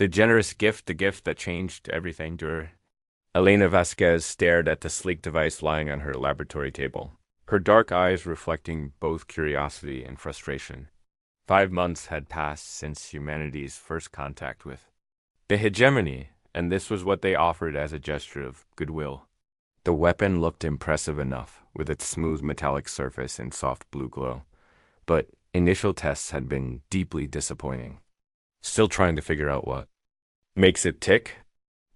The generous gift, the gift that changed everything to her. Elena Vasquez stared at the sleek device lying on her laboratory table, her dark eyes reflecting both curiosity and frustration. 5 months had passed since humanity's first contact with the hegemony, and this was what they offered as a gesture of goodwill. The weapon looked impressive enough, with its smooth metallic surface and soft blue glow, but initial tests had been deeply disappointing. Still trying to figure out what makes it tick?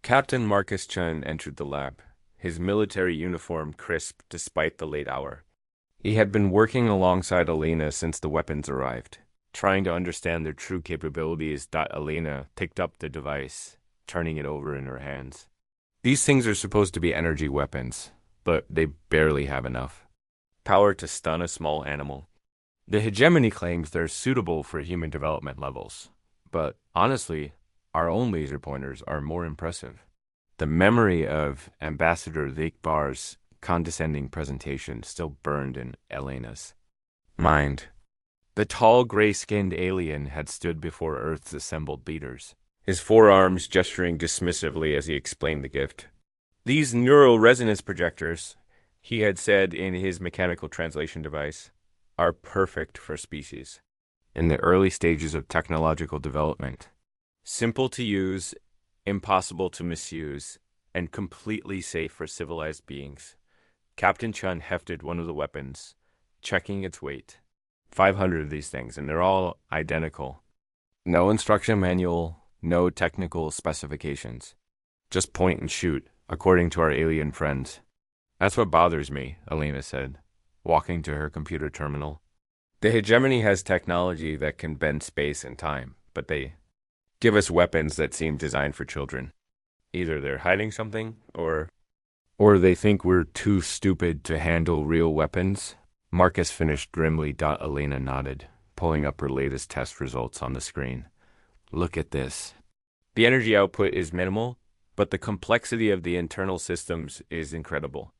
Captain Marcus Chen entered the lab, his military uniform crisp despite the late hour. He had been working alongside Elena since the weapons arrived, trying to understand their true capabilities. Elena picked up the device, turning it over in her hands. These things are supposed to be energy weapons, but they barely have enough power to stun a small animal. The hegemony claims they're suitable for human development levels, but honestly, our own laser pointers are more impressive. The memory of Ambassador Leakbar's condescending presentation still burned in Elena's mind. The tall, gray-skinned alien had stood before Earth's assembled leaders, his forearms gesturing dismissively as he explained the gift. These neural resonance projectors, he had said in his mechanical translation device, are perfect for species in the early stages of technological development. Simple to use, impossible to misuse, and completely safe for civilized beings. Captain Chun hefted one of the weapons, checking its weight. 500 of these things, and they're all identical. No instruction manual, no technical specifications. Just point and shoot, according to our alien friends. That's what bothers me, Elena said, walking to her computer terminal. The hegemony has technology that can bend space and time, but they give us weapons that seem designed for children. Either they're hiding something, or they think we're too stupid to handle real weapons. Marcus finished grimly. Elena nodded, pulling up her latest test results on the screen. Look at this. The energy output is minimal, but the complexity of the internal systems is incredible.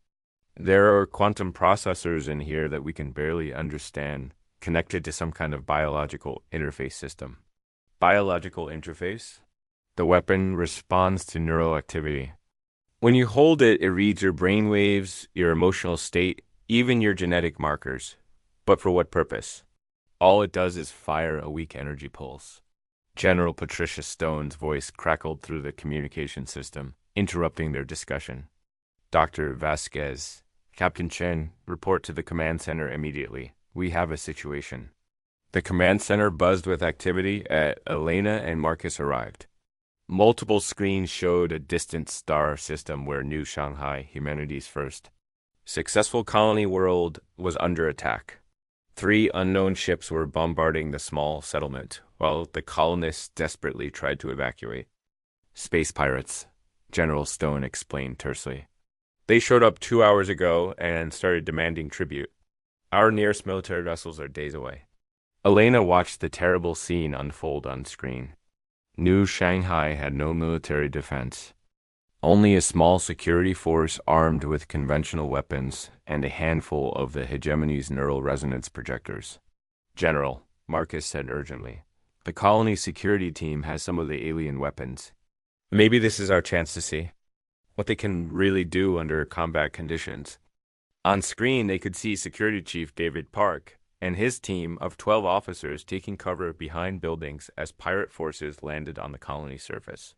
There are quantum processors in here that we can barely understand, connected to some kind of biological interface system. Biological interface? The weapon responds to neural activity. When you hold it, it reads your brain waves, your emotional state, even your genetic markers. But for what purpose? All it does is fire a weak energy pulse. General Patricia Stone's voice crackled through the communication system, interrupting their discussion. Dr. Vasquez, Captain Chen, report to the command center immediately. We have a situation. The command center buzzed with activity as Elena and Marcus arrived. Multiple screens showed a distant star system where New Shanghai, humanity's first successful colony world, was under attack. 3 unknown ships were bombarding the small settlement, while the colonists desperately tried to evacuate. Space pirates, General Stone explained tersely. They showed up 2 hours ago and started demanding tribute. Our nearest military vessels are days away. Elena watched the terrible scene unfold on screen. New Shanghai had no military defense. Only a small security force armed with conventional weapons and a handful of the hegemony's neural resonance projectors. General, Marcus said urgently, the colony security team has some of the alien weapons. Maybe this is our chance to see what they can really do under combat conditions. On screen, they could see Security Chief David Park and his team of 12 officers taking cover behind buildings as pirate forces landed on the colony surface.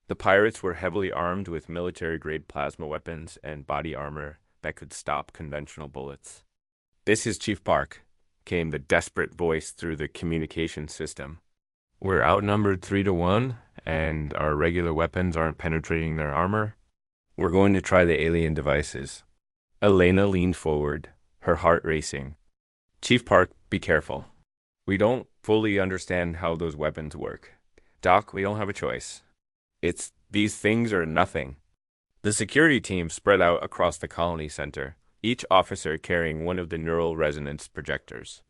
The pirates were heavily armed with military-grade plasma weapons and body armor that could stop conventional bullets. This is Chief Park, came the desperate voice through the communication system. We're outnumbered 3-1, and our regular weapons aren't penetrating their armor. We're going to try the alien devices. Elena leaned forward, her heart racing. Chief Park, be careful. We don't fully understand how those weapons work. Doc, we don't have a choice. These things are nothing. The security team spread out across the colony center, each officer carrying one of the neural resonance projectors.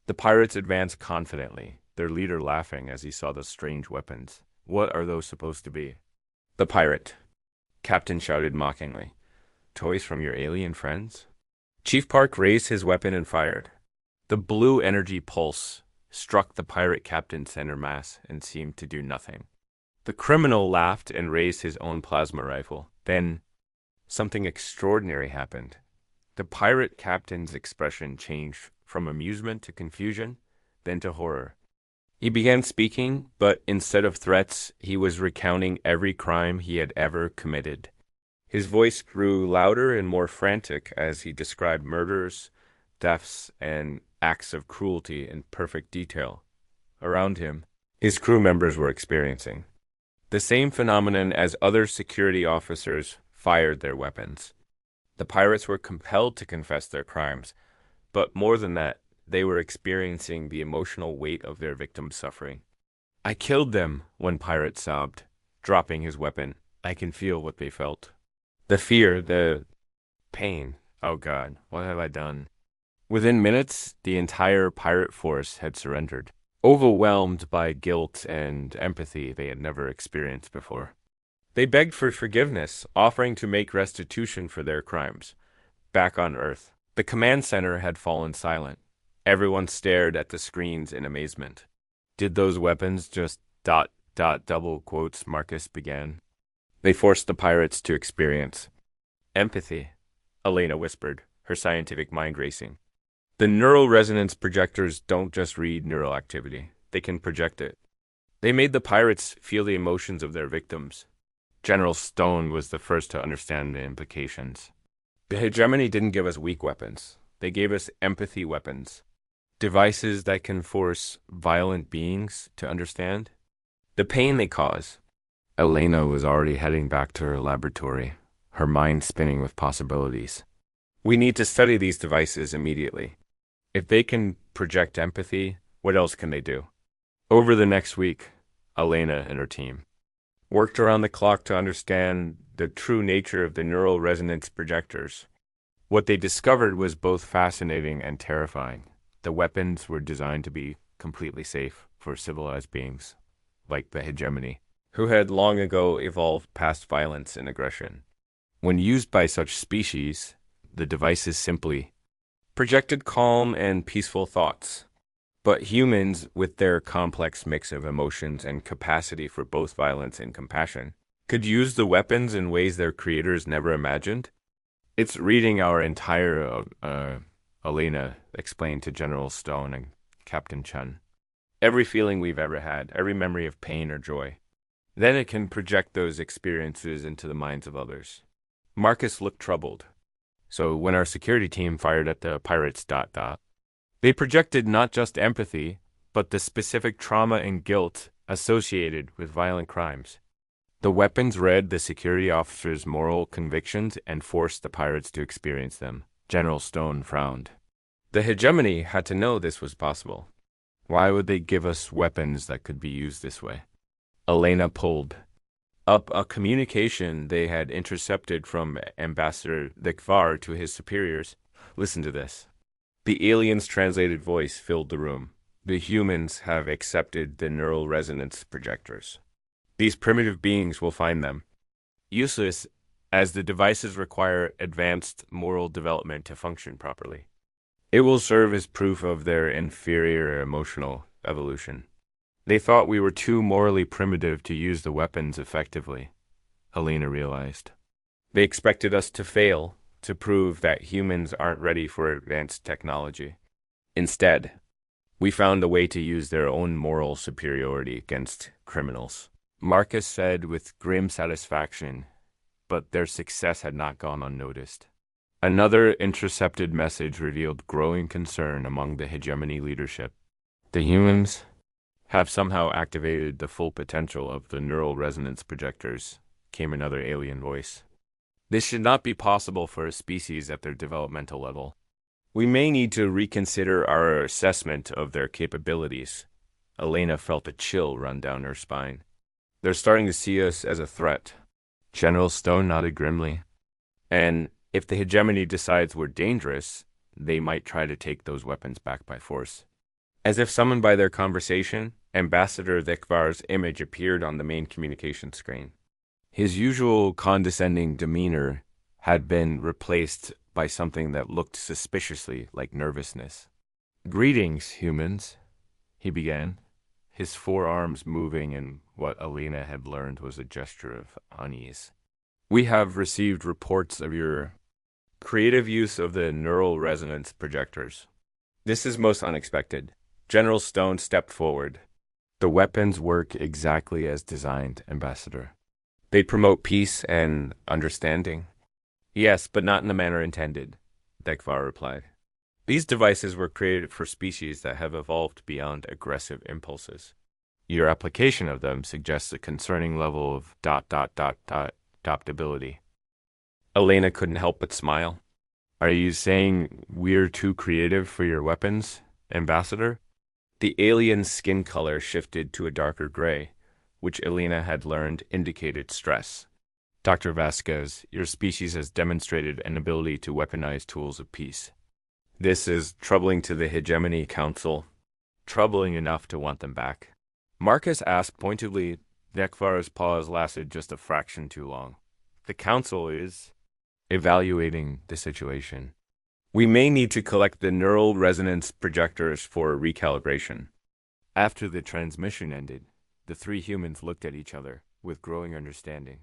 The pirates advanced confidently, their leader laughing as he saw the strange weapons. What are those supposed to be? The pirate, Captain shouted mockingly. Toys from your alien friends? Chief Park raised his weapon and fired. The blue energy pulse struck the pirate captain's center mass and seemed to do nothing. The criminal laughed and raised his own plasma rifle. Then, something extraordinary happened. The pirate captain's expression changed from amusement to confusion, then to horror. He began speaking, but instead of threats, he was recounting every crime he had ever committed. His voice grew louder and more frantic as he described murders, thefts, and acts of cruelty in perfect detail. Around him, his crew members were experiencing the same phenomenon as other security officers fired their weapons. The pirates were compelled to confess their crimes, but more than that, they were experiencing the emotional weight of their victims' suffering. "I killed them," one pirate sobbed, dropping his weapon. "I can feel what they felt. The fear, the pain. Oh God, what have I done?" Within minutes, the entire pirate force had surrendered, overwhelmed by guilt and empathy they had never experienced before. They begged for forgiveness, offering to make restitution for their crimes. Back on Earth, the command center had fallen silent. Everyone stared at the screens in amazement. "Did those weapons just ... double quotes," Marcus began. "They forced the pirates to experience empathy," Elena whispered, her scientific mind racing. "The neural resonance projectors don't just read neural activity. They can project it. They made the pirates feel the emotions of their victims." General Stone was the first to understand the implications. "The hegemony didn't give us weak weapons. They gave us empathy weapons. Devices that can force violent beings to understand the pain they cause." Elena was already heading back to her laboratory, her mind spinning with possibilities. "We need to study these devices immediately. If they can project empathy, what else can they do?" Over the next week, Elena and her team worked around the clock to understand the true nature of the neural resonance projectors. What they discovered was both fascinating and terrifying. The weapons were designed to be completely safe for civilized beings, like the hegemony, who had long ago evolved past violence and aggression. When used by such species, the devices simply projected calm and peaceful thoughts. But humans, with their complex mix of emotions and capacity for both violence and compassion, could use the weapons in ways their creators never imagined. "It's reading our entire," Elena explained to General Stone and Captain Chun. "Every feeling we've ever had, every memory of pain or joy. Then it can project those experiences into the minds of others." Marcus looked troubled. "So when our security team fired at the pirates ... they projected not just empathy, but the specific trauma and guilt associated with violent crimes. The weapons read the security officers' moral convictions and forced the pirates to experience them." General Stone frowned. "The hegemony had to know this was possible. Why would they give us weapons that could be used this way?" Elena pulled up a communication they had intercepted from Ambassador Thikvar to his superiors. "Listen to this." The alien's translated voice filled the room. "The humans have accepted the neural resonance projectors. These primitive beings will find them useless, as the devices require advanced moral development to function properly. It will serve as proof of their inferior emotional evolution. They thought we were too morally primitive to use the weapons effectively," Helena realized. "They expected us to fail, to prove that humans aren't ready for advanced technology. Instead, we found a way to use their own moral superiority against criminals," Marcus said with grim satisfaction, but their success had not gone unnoticed. Another intercepted message revealed growing concern among the hegemony leadership. "The humans have somehow activated the full potential of the neural resonance projectors," came another alien voice. "This should not be possible for a species at their developmental level. We may need to reconsider our assessment of their capabilities." Elena felt a chill run down her spine. "They're starting to see us as a threat." General Stone nodded grimly. "And if the hegemony decides we're dangerous, they might try to take those weapons back by force." As if summoned by their conversation, Ambassador Thikvar's image appeared on the main communication screen. His usual condescending demeanor had been replaced by something that looked suspiciously like nervousness. "Greetings, humans," he began, his forearms moving in what Elena had learned was a gesture of unease. We have received reports of your creative use of the neural resonance projectors. This is most unexpected. General Stone stepped forward. The weapons work exactly as designed, Ambassador. They promote peace and understanding. Yes, but not in the manner intended, Dekvar replied. These devices were created for species that have evolved beyond aggressive impulses. Your application of them suggests a concerning level of adaptability. Elena couldn't help but smile. Are you saying we're too creative for your weapons, Ambassador? The alien's skin color shifted to a darker gray, which Elena had learned indicated stress. Dr. Vasquez, your species has demonstrated an ability to weaponize tools of peace. This is troubling to the Hegemony Council. Troubling enough to want them back. Marcus asked pointedly. Nekvar's pause lasted just a fraction too long. The Council is evaluating the situation. We may need to collect the neural resonance projectors for recalibration. After the transmission ended, the three humans looked at each other with growing understanding.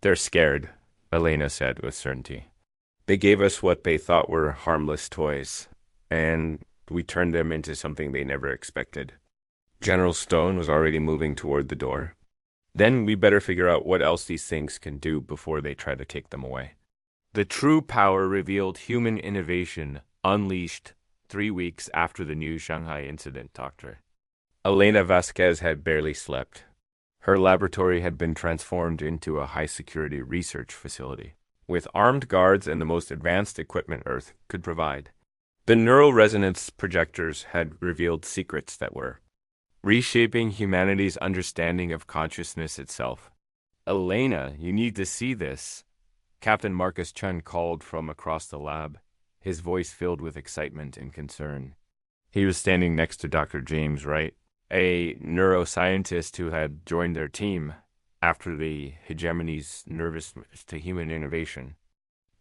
They're scared, Elena said with certainty. They gave us what they thought were harmless toys, and we turned them into something they never expected. General Stone was already moving toward the door. Then we better figure out what else these things can do before they try to take them away. The true power revealed human innovation unleashed 3 weeks after the new Shanghai incident, Doctor. Elena Vasquez had barely slept. Her laboratory had been transformed into a high-security research facility, with armed guards and the most advanced equipment Earth could provide. The neural resonance projectors had revealed secrets that were reshaping humanity's understanding of consciousness itself. Elena, you need to see this. Captain Marcus Chen called from across the lab, his voice filled with excitement and concern. He was standing next to Dr. James Wright, a neuroscientist who had joined their team after the hegemony's nervousness to human innovation.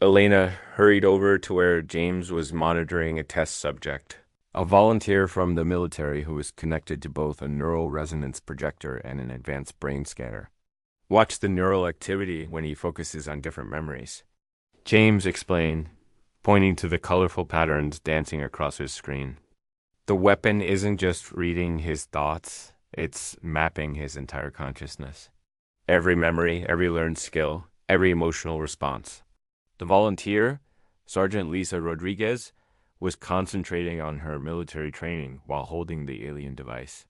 Elena hurried over to where James was monitoring a test subject, a volunteer from the military who was connected to both a neural resonance projector and an advanced brain scanner. Watch the neural activity when he focuses on different memories. James explained, pointing to the colorful patterns dancing across his screen. The weapon isn't just reading his thoughts, it's mapping his entire consciousness. Every memory, every learned skill, every emotional response. The volunteer, Sergeant Lisa Rodriguez, was concentrating on her military training while holding the alien device.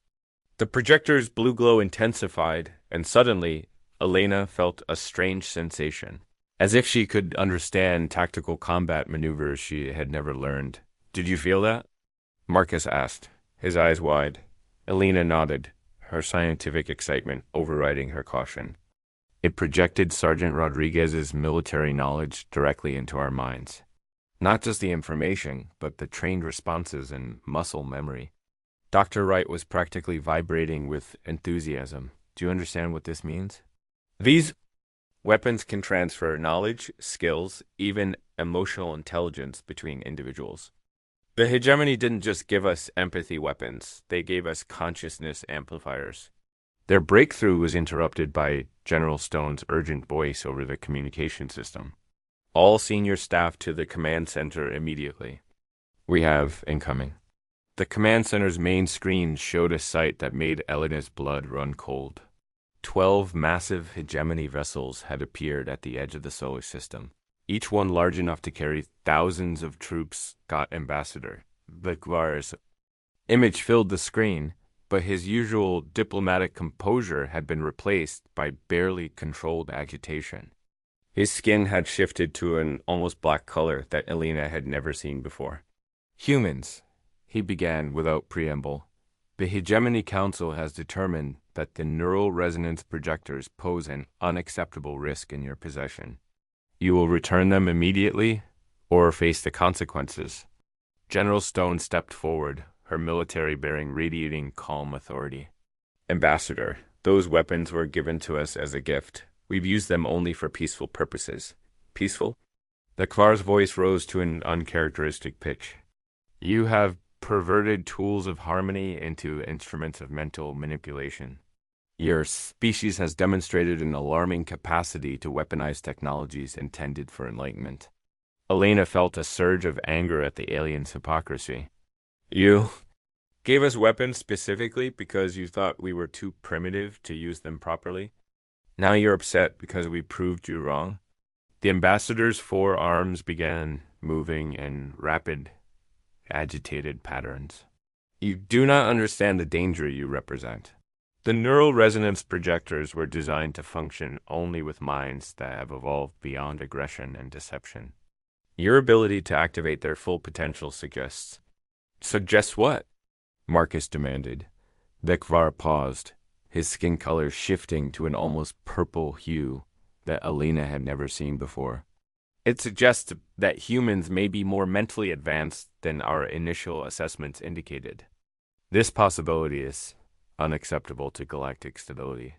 The projector's blue glow intensified, and suddenly, Elena felt a strange sensation, as if she could understand tactical combat maneuvers she had never learned. Did you feel that? Marcus asked, his eyes wide. Elena nodded, her scientific excitement overriding her caution. It projected Sergeant Rodriguez's military knowledge directly into our minds. Not just the information, but the trained responses and muscle memory. Dr. Wright was practically vibrating with enthusiasm. Do you understand what this means? These weapons can transfer knowledge, skills, even emotional intelligence between individuals. The hegemony didn't just give us empathy weapons, they gave us consciousness amplifiers. Their breakthrough was interrupted by General Stone's urgent voice over the communication system. All senior staff to the command center immediately. We have incoming. The command center's main screen showed a sight that made Elena's blood run cold. 12 massive hegemony vessels had appeared at the edge of the solar system, each one large enough to carry thousands of troops. Got Ambassador. Dekvar's image filled the screen, but his usual diplomatic composure had been replaced by barely controlled agitation. His skin had shifted to an almost black color that Elena had never seen before. Humans, he began without preamble. The Hegemony Council has determined that the neural resonance projectors pose an unacceptable risk in your possession. You will return them immediately or face the consequences. General Stone stepped forward, her military bearing radiating calm authority. Ambassador, those weapons were given to us as a gift. We've used them only for peaceful purposes. Peaceful? The Kvar's voice rose to an uncharacteristic pitch. You have perverted tools of harmony into instruments of mental manipulation. Your species has demonstrated an alarming capacity to weaponize technologies intended for enlightenment. Elena felt a surge of anger at the aliens' hypocrisy. You gave us weapons specifically because you thought we were too primitive to use them properly. Now you're upset because we proved you wrong. The ambassador's forearms began moving in rapid, agitated patterns. You do not understand the danger you represent. The neural resonance projectors were designed to function only with minds that have evolved beyond aggression and deception. Your ability to activate their full potential suggests. Suggests what? Marcus demanded. Vekvar paused, his skin color shifting to an almost purple hue that Elena had never seen before. It suggests that humans may be more mentally advanced than our initial assessments indicated. This possibility is unacceptable to galactic stability.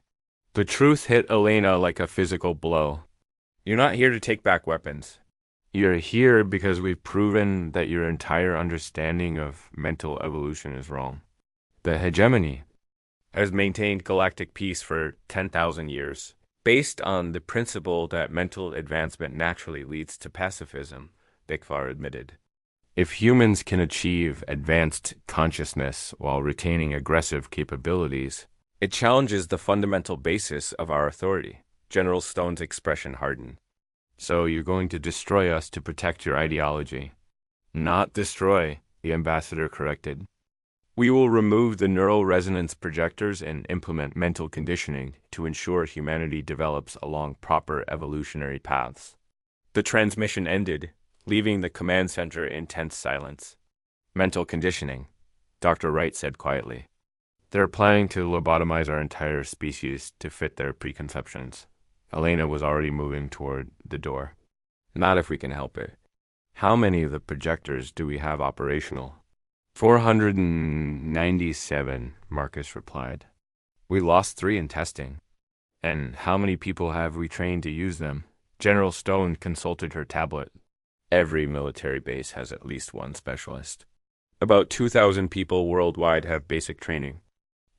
The truth hit Elena like a physical blow. You're not here to take back weapons. You're here because we've proven that your entire understanding of mental evolution is wrong. The hegemony has maintained galactic peace for 10,000 years, based on the principle that mental advancement naturally leads to pacifism, Bikvar admitted. If humans can achieve advanced consciousness while retaining aggressive capabilities, it challenges the fundamental basis of our authority. General Stone's expression hardened. So you're going to destroy us to protect your ideology. Not destroy, the ambassador corrected. We will remove the neural resonance projectors and implement mental conditioning to ensure humanity develops along proper evolutionary paths. The transmission ended, leaving the command center in tense silence. Mental conditioning, Dr. Wright said quietly. They're planning to lobotomize our entire species to fit their preconceptions. Elena was already moving toward the door. Not if we can help it. How many of the projectors do we have operational? 497, Marcus replied. We lost 3 in testing. And how many people have we trained to use them? General Stone consulted her tablet. Every military base has at least one specialist. About 2,000 people worldwide have basic training.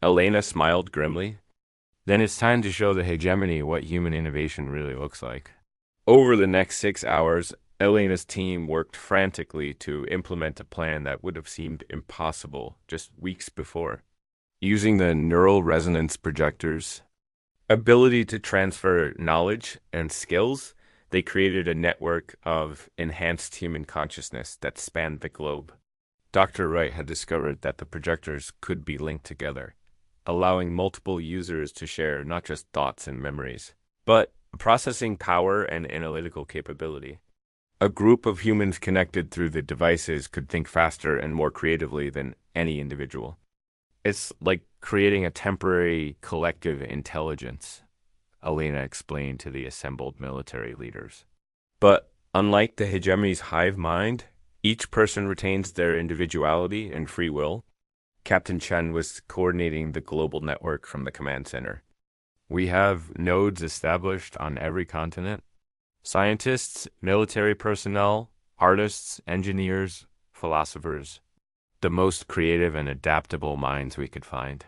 Elena smiled grimly. Then it's time to show the hegemony what human innovation really looks like. Over the next 6 hours, Elena's team worked frantically to implement a plan that would have seemed impossible just weeks before. Using the neural resonance projectors' ability to transfer knowledge and skills, they created a network of enhanced human consciousness that spanned the globe. Dr. Wright had discovered that the projectors could be linked together, allowing multiple users to share not just thoughts and memories, but processing power and analytical capability. A group of humans connected through the devices could think faster and more creatively than any individual. It's like creating a temporary collective intelligence, Elena explained to the assembled military leaders. But unlike the hegemony's hive mind, each person retains their individuality and free will. Captain Chen was coordinating the global network from the command center. We have nodes established on every continent. Scientists, military personnel, artists, engineers, philosophers. The most creative and adaptable minds we could find.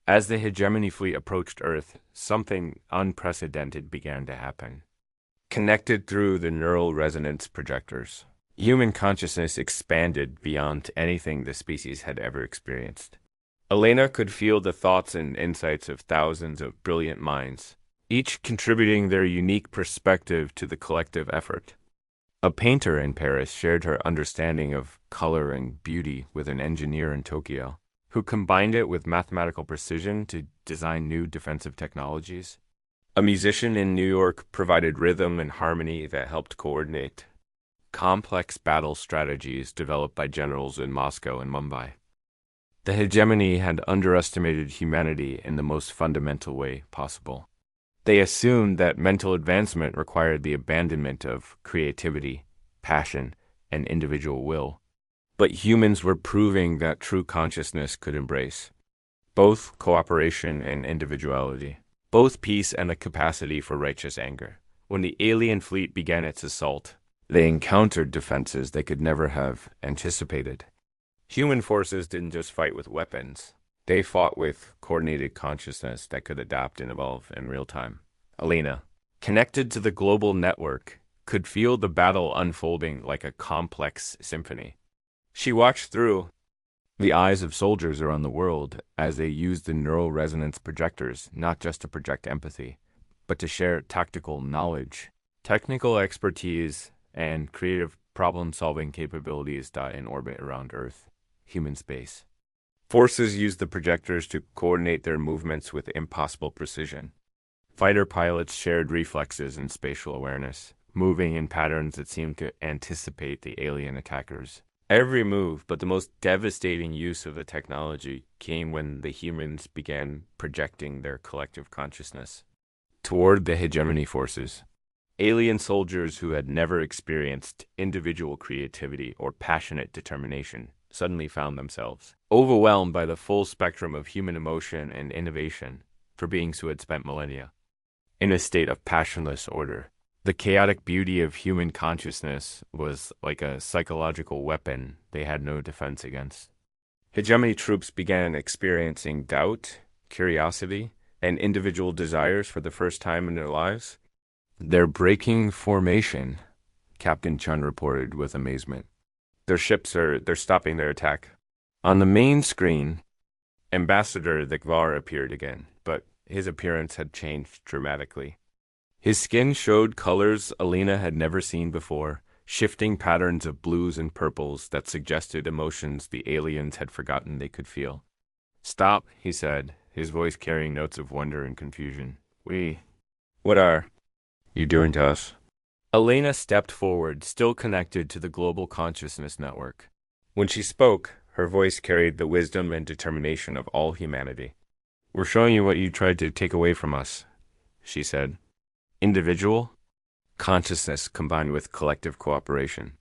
As the hegemony fleet approached Earth, something unprecedented began to happen. Connected through the neural resonance projectors, human consciousness expanded beyond anything the species had ever experienced. Elena could feel the thoughts and insights of thousands of brilliant minds, each contributing their unique perspective to the collective effort. A painter in Paris shared her understanding of color and beauty with an engineer in Tokyo, who combined it with mathematical precision to design new defensive technologies. A musician in New York provided rhythm and harmony that helped coordinate complex battle strategies developed by generals in Moscow and Mumbai. The hegemony had underestimated humanity in the most fundamental way possible. They assumed that mental advancement required the abandonment of creativity, passion, and individual will. But humans were proving that true consciousness could embrace both cooperation and individuality, both peace and a capacity for righteous anger. When the alien fleet began its assault, they encountered defenses they could never have anticipated. Human forces didn't just fight with weapons. They fought with coordinated consciousness that could adapt and evolve in real time. Elena, connected to the global network, could feel the battle unfolding like a complex symphony. She watched through the eyes of soldiers around the world as they used the neural resonance projectors not just to project empathy, but to share tactical knowledge, technical expertise, and creative problem-solving capabilities in orbit around Earth, human space. Forces used the projectors to coordinate their movements with impossible precision. Fighter pilots shared reflexes and spatial awareness, moving in patterns that seemed to anticipate the alien attackers. Every move, but the most devastating use of the technology, came when the humans began projecting their collective consciousness toward the hegemony forces. Alien soldiers who had never experienced individual creativity or passionate determination suddenly found themselves overwhelmed by the full spectrum of human emotion and innovation for beings who had spent millennia in a state of passionless order. The chaotic beauty of human consciousness was like a psychological weapon they had no defense against. Hegemony troops began experiencing doubt, curiosity, and individual desires for the first time in their lives. "They're breaking formation," Captain Chun reported with amazement. They're stopping their attack." On the main screen, Ambassador Thikvar appeared again, but his appearance had changed dramatically. His skin showed colors Alina had never seen before, shifting patterns of blues and purples that suggested emotions the aliens had forgotten they could feel. "Stop," he said, his voice carrying notes of wonder and confusion. What are you doing to us?" Elena stepped forward, still connected to the global consciousness network. When she spoke, her voice carried the wisdom and determination of all humanity. "We're showing you what you tried to take away from us," she said. "Individual consciousness combined with collective cooperation.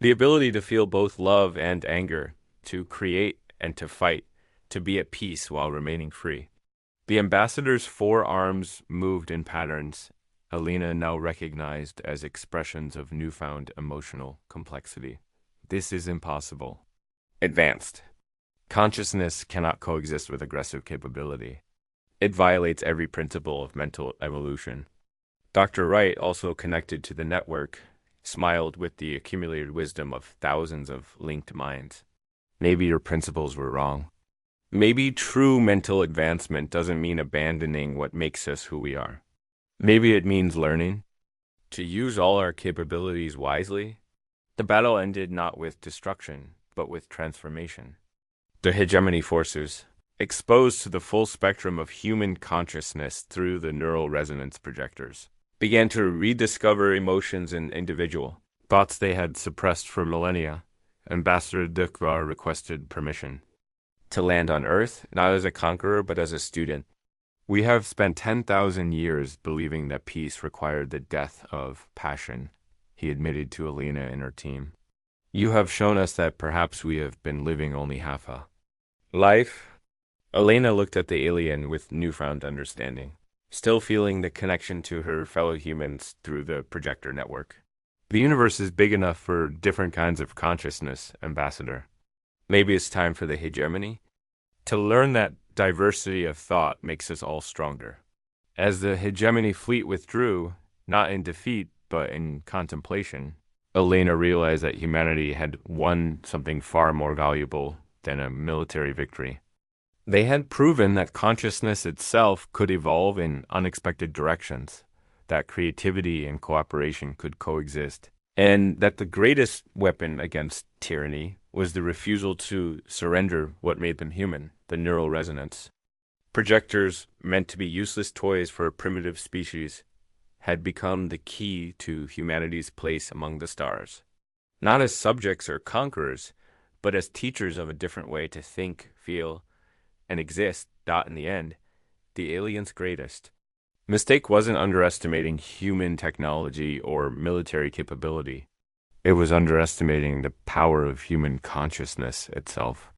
The ability to feel both love and anger, to create and to fight, to be at peace while remaining free." The ambassador's four arms moved in patterns Alina now recognized as expressions of newfound emotional complexity. "This is impossible." Advanced consciousness cannot coexist with aggressive capability. It violates every principle of mental evolution. Dr. Wright, also connected to the network, smiled with the accumulated wisdom of thousands of linked minds. "Maybe your principles were wrong. Maybe true mental advancement doesn't mean abandoning what makes us who we are. Maybe it means learning to use all our capabilities wisely." The battle ended not with destruction, but with transformation. The hegemony forces, exposed to the full spectrum of human consciousness through the neural resonance projectors, began to rediscover emotions in individual thoughts they had suppressed for millennia. Ambassador Thikvar requested permission to land on Earth, not as a conqueror, but as a student. "We have spent 10,000 years believing that peace required the death of passion," he admitted to Alina and her team. "You have shown us that perhaps we have been living only half a life." Elena looked at the alien with newfound understanding, still feeling the connection to her fellow humans through the projector network. "The universe is big enough for different kinds of consciousness, Ambassador. Maybe it's time for the hegemony to learn that diversity of thought makes us all stronger." As the hegemony fleet withdrew, not in defeat, but in contemplation, Elena realized that humanity had won something far more valuable than a military victory. They had proven that consciousness itself could evolve in unexpected directions, that creativity and cooperation could coexist, and that the greatest weapon against tyranny was the refusal to surrender what made them human, the neural resonance. Projectors, meant to be useless toys for a primitive species, had become the key to humanity's place among the stars. Not as subjects or conquerors, but as teachers of a different way to think, feel, and exist. In the end, the alien's greatest mistake wasn't underestimating human technology or military capability. It was underestimating the power of human consciousness itself.